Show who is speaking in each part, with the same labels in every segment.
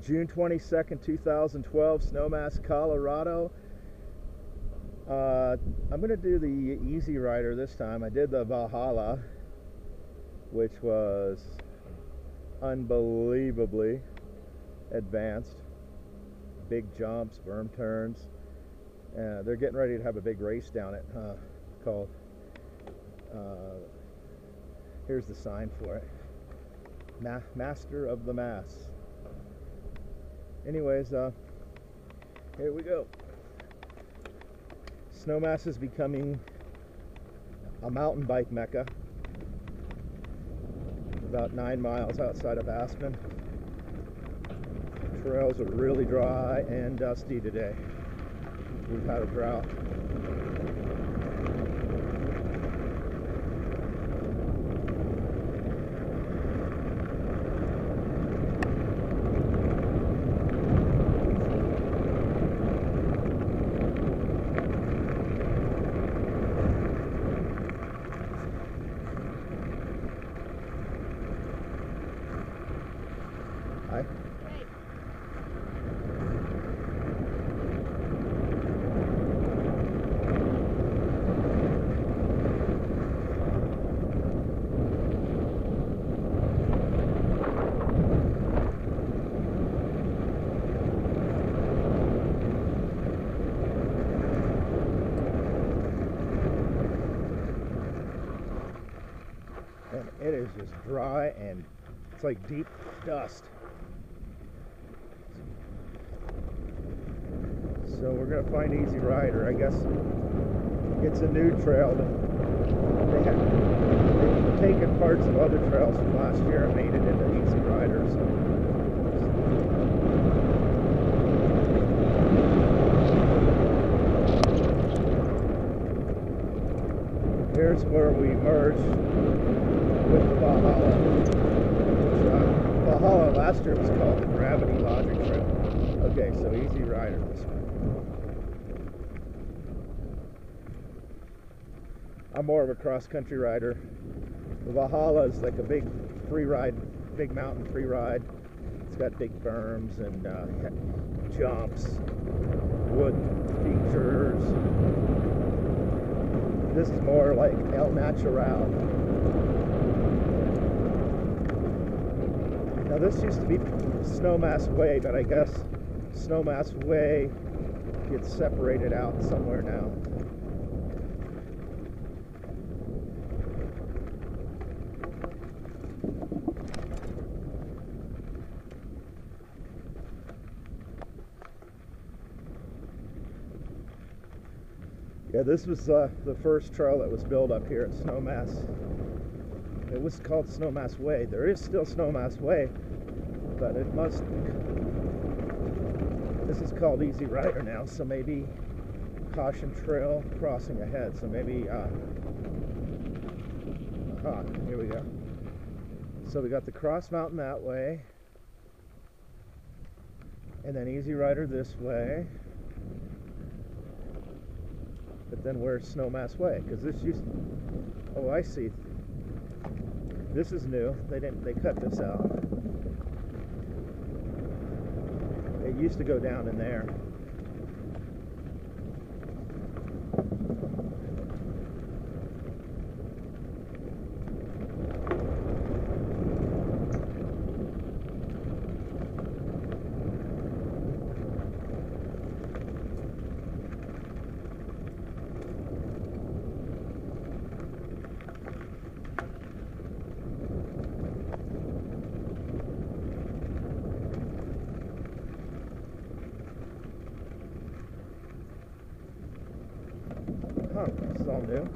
Speaker 1: June 22nd, 2012, Snowmass, Colorado. I'm going to do the Easy Rider this time. I did the Valhalla, which was unbelievably advanced. Big jumps, berm turns. They're getting ready to have a big race down it called, here's the sign for it, Master of the Mass. Anyways, here we go. Snowmass is becoming a mountain bike mecca. About 9 miles outside of Aspen. Trails are really dry and dusty today. We've had a drought. Hi. And it is just dry and it's like deep dust. So we're going to find Easy Rider. I guess it's a new trail. They've taken parts of other trails from last year and made it into Easy Rider. So here's where we merge with the Valhalla. Valhalla last year was called the Gravity Logic Trail. Okay, so Easy Rider this one. I'm more of a cross-country rider. The Valhalla is like a big free ride, big mountain free ride. It's got big berms and jumps, wood features. This is more like El Natural. Now this used to be Snowmass Way, but I guess Snowmass Way gets separated out somewhere now. Yeah, this was the first trail that was built up here at Snowmass. It was called Snowmass Way. There is still Snowmass Way, but it must... This is called Easy Rider now, so maybe caution trail crossing ahead. So maybe... here we go. So we got the cross mountain that way, and then Easy Rider this way. But then where's Snowmass Way? Because this used... Oh, I see. This is new. They cut this out. It used to go down in there. This is all new.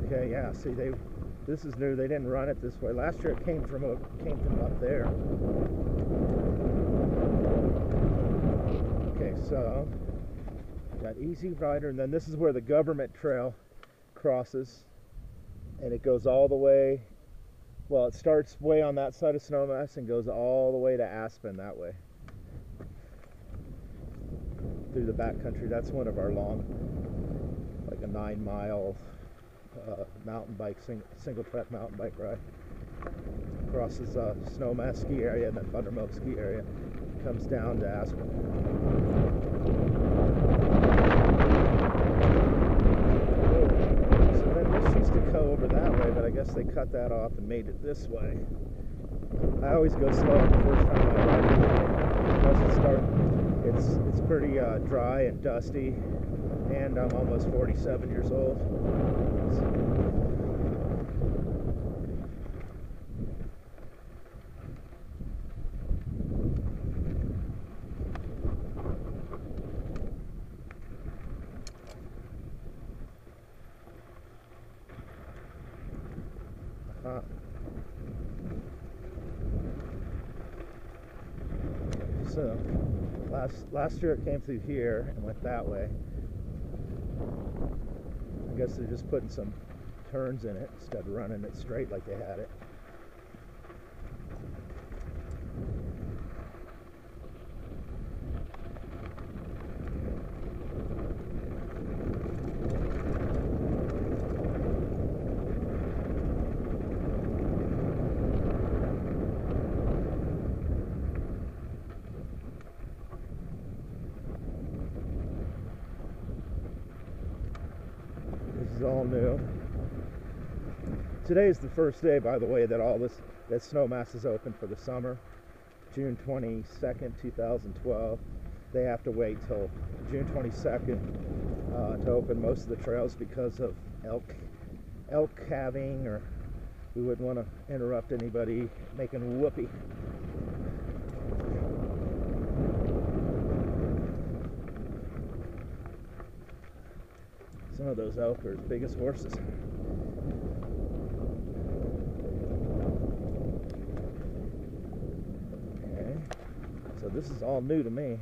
Speaker 1: Okay, yeah. See, this is new. They didn't run it this way. Last year it came from up there. Okay, so got Easy Rider, and then this is where the government trail crosses, and it goes all the way. Well, it starts way on that side of Snowmass and goes all the way to Aspen that way through the backcountry. That's one of our long, like a 9-mile mountain bike, single track mountain bike ride. Crosses Snowmass ski area and then Buttermilk ski area. Comes down to Aspen. So then this used to go over that way, but I guess they cut that off and made it this way. I always go slow the first time I ride it. Once it starts, it's pretty dry and dusty, and I'm almost 47 years old. So last year it came through here and went that way. I guess they're just putting some turns in it instead of running it straight like they had it. This is all new. Today is the first day, by the way, that that Snowmass is open for the summer. June 22nd, 2012. They have to wait till June 22nd to open most of the trails because of elk calving, or we wouldn't want to interrupt anybody making whoopee. Some of those elk are as big as horses. Okay, so this is all new to me.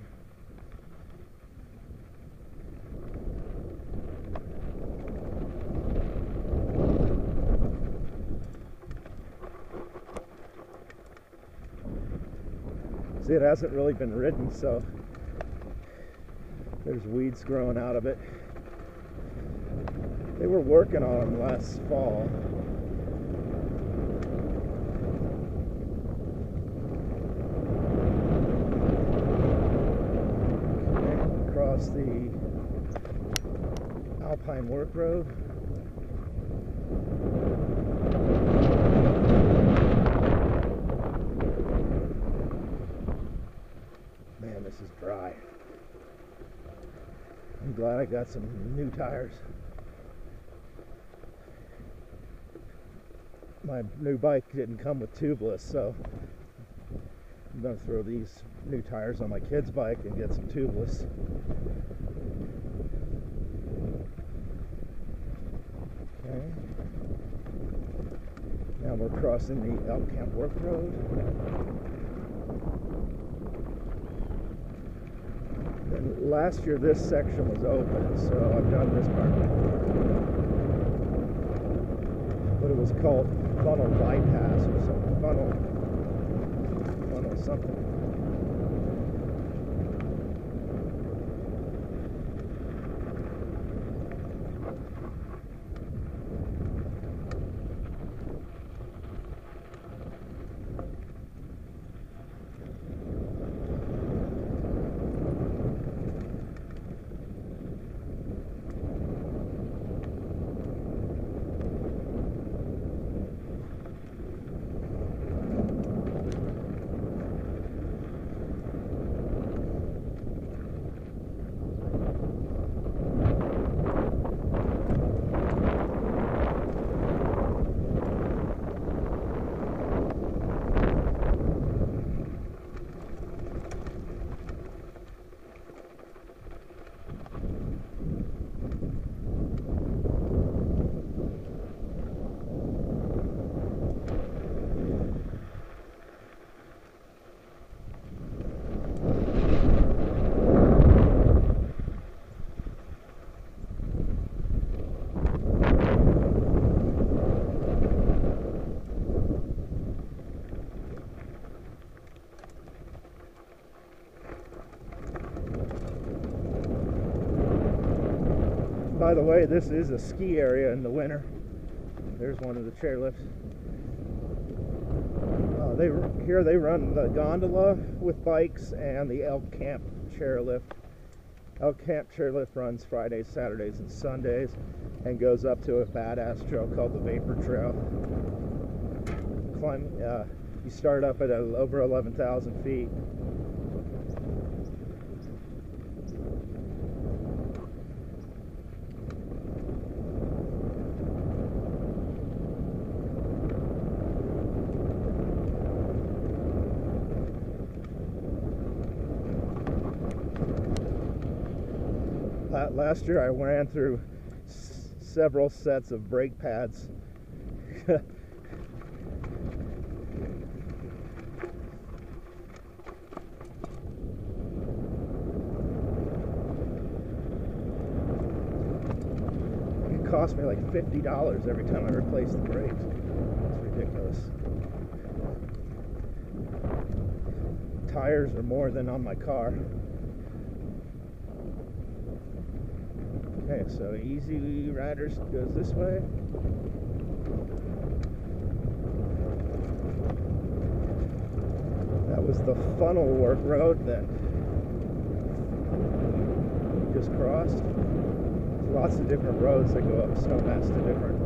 Speaker 1: See, it hasn't really been ridden, so there's weeds growing out of it. They were working on them last fall. Okay, across the Alpine Work Road. Man, this is dry. I'm glad I got some new tires. My new bike didn't come with tubeless, so I'm going to throw these new tires on my kid's bike and get some tubeless. Okay. Now we're crossing the Elk Camp Work Road. And last year this section was open, so I've done this part. But it was called Funnel Bypass or something. Funnel something. By the way, this is a ski area in the winter. There's one of the chairlifts. Here they run the gondola with bikes and the Elk Camp chairlift. Elk Camp chairlift runs Fridays, Saturdays, and Sundays, and goes up to a badass trail called the Vapor Trail. You start up at over 11,000 feet. Last year I ran through several sets of brake pads. It cost me like $50 every time I replaced the brakes. It's ridiculous. Tires are more than on my car. Okay, so Easy Riders goes this way. That was the funnel work road that we just crossed. Lots of different roads that go up Snowmass to different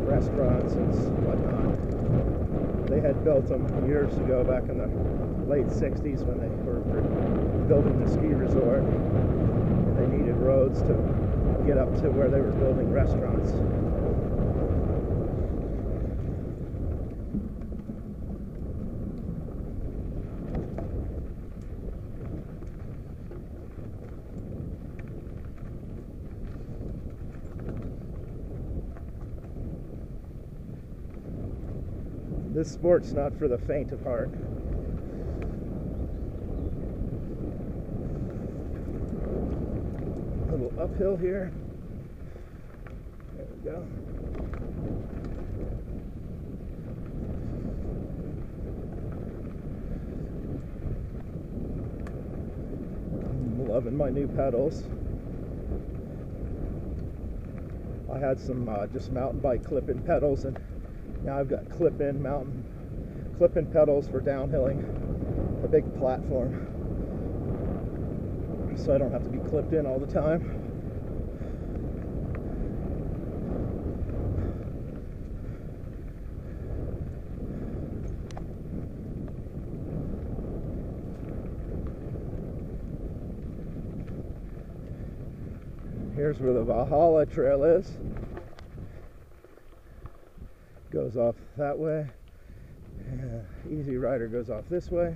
Speaker 1: restaurants and whatnot. They had built them years ago, back in the late 60s when they were building the ski resort. They needed roads to get up to where they were building restaurants. This sport's not for the faint of heart. A little uphill here. There we go. I'm loving my new pedals. I had some just mountain bike clip-in pedals, and now I've got clip-in pedals for downhilling a big platform, so I don't have to be clipped in all the time. Here's where the Valhalla Trail is. Goes off that way. Easy Rider goes off this way.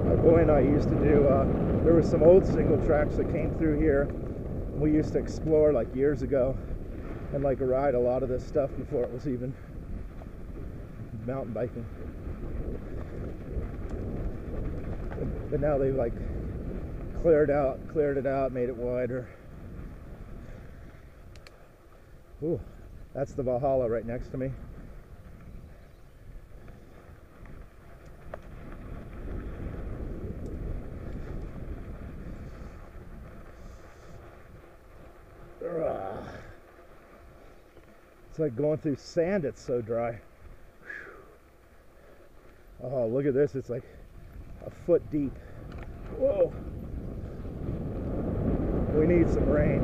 Speaker 1: My boy and I used to do, there were some old single tracks that came through here. We used to explore like years ago and like ride a lot of this stuff before it was even mountain biking. But now they've like cleared it out, made it wider. Ooh, that's the Valhalla right next to me. It's like going through sand, it's so dry. Oh, look at this, it's like a foot deep. Whoa! We need some rain.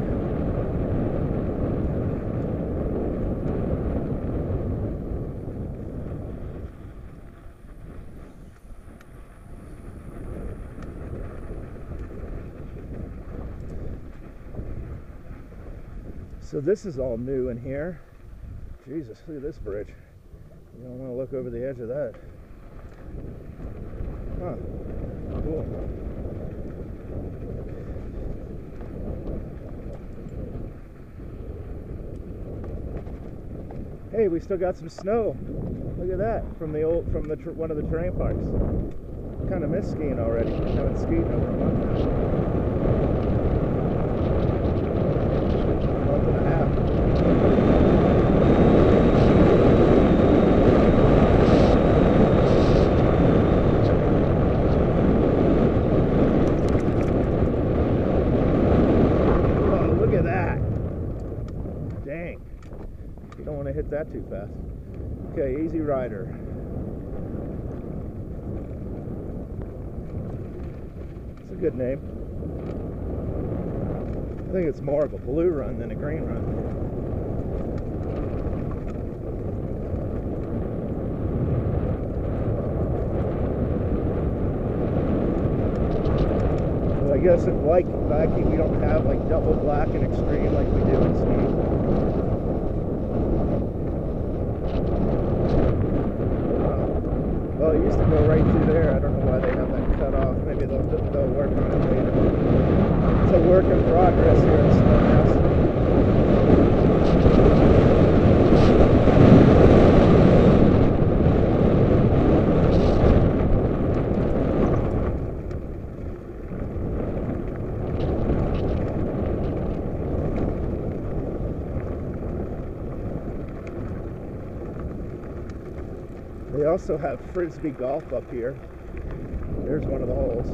Speaker 1: So this is all new in here. Jesus, look at this bridge. You don't want to look over the edge of that. Huh. Cool. Hey, we still got some snow. Look at that from one of the terrain parks. Kind of miss skiing already. I haven't skied in over a month now. Month and a half. that too fast. Okay, Easy Rider. It's a good name. I think it's more of a blue run than a green run. But I guess in white backing we don't have like double black and extreme like we do in speed. Well, it used to go right through there. I don't know why they have that cut off. Maybe they'll work on it later. It's a work in progress here at Snowmass. They also have frisbee golf up here. There's one of the holes.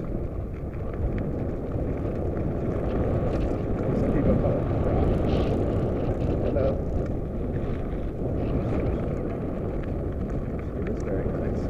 Speaker 1: Some people call it rock. Hello. It is very nice.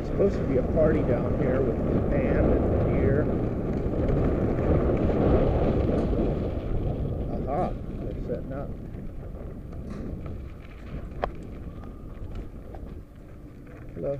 Speaker 1: Supposed to be a party down here with the band and beer. Aha, they're setting up. Hello.